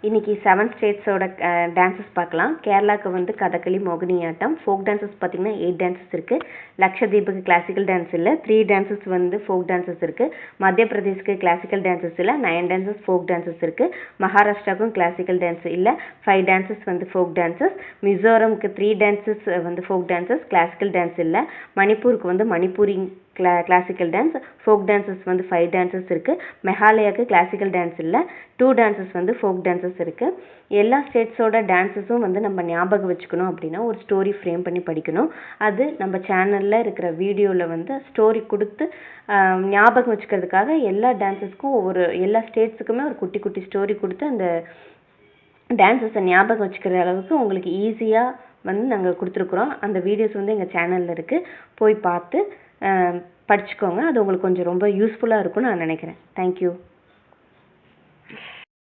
இன்றைக்கி 7 ஸ்டேட்ஸோட டான்ஸஸ் பார்க்கலாம். கேரளாவுக்கு வந்து கதகளி, மோகினியாட்டம். ஃபோக் டான்ஸஸ் பார்த்திங்கன்னா 8 டான்ஸஸ் இருக்குது. லக்ஷதீபுக்கு கிளாசிக்கல் டான்ஸ் இல்லை, 3 டான்ஸஸ் வந்து ஃபோக் டான்ஸஸ் இருக்குது. மத்திய பிரதேஷ்க்கு கிளாசிக்கல் டான்ஸஸ் இல்லை, 9 டான்ஸஸ் ஃபோக் டான்ஸஸ் இருக்குது. மகாராஷ்டிராவுக்கும் கிளாசிக்கல் டான்ஸ் இல்லை, 5 டான்ஸஸ் வந்து ஃபோக் டான்ஸஸ். மிசோரமுக்கு 3 டான்ஸஸ் வந்து ஃபோக் டான்ஸஸ், கிளாசிக்கல் டான்ஸ் இல்லை. மணிப்பூருக்கு வந்து Manipuri classical dance, folk dances வந்து 5 டான்ஸஸ் இருக்குது. மெகாலயாவுக்கு கிளாசிக்கல் டான்ஸ் இல்லை, 2 டான்ஸஸ் வந்து ஃபோக் டான்ஸஸ் இருக்குது. எல்லா ஸ்டேட்ஸோட டான்ஸஸும் வந்து நம்ம ஞாபகம் வச்சுக்கணும் அப்படின்னா ஒரு ஸ்டோரி ஃப்ரேம் பண்ணி படிக்கணும். அது நம்ம சேனலில் இருக்கிற வீடியோவில் வந்து ஸ்டோரி கொடுத்து ஞாபகம் வச்சுக்கிறதுக்காக எல்லா டான்ஸஸ்க்கும் எல்லா ஸ்டேட்ஸுக்குமே ஒரு குட்டி குட்டி ஸ்டோரி கொடுத்து அந்த டான்ஸஸை ஞாபகம் வச்சுக்கிற அளவுக்கு உங்களுக்கு ஈஸியாக வந்து நாங்கள் கொடுத்துருக்குறோம். அந்த வீடியோஸ் வந்து எங்கள் சேனலில் இருக்குது, போய் பார்த்து படிச்சுக்கோங்க. அது உங்களுக்கு கொஞ்சம் ரொம்ப யூஸ்ஃபுல்லாக இருக்கும்னு நான் நினைக்கிறேன். தேங்க்யூ.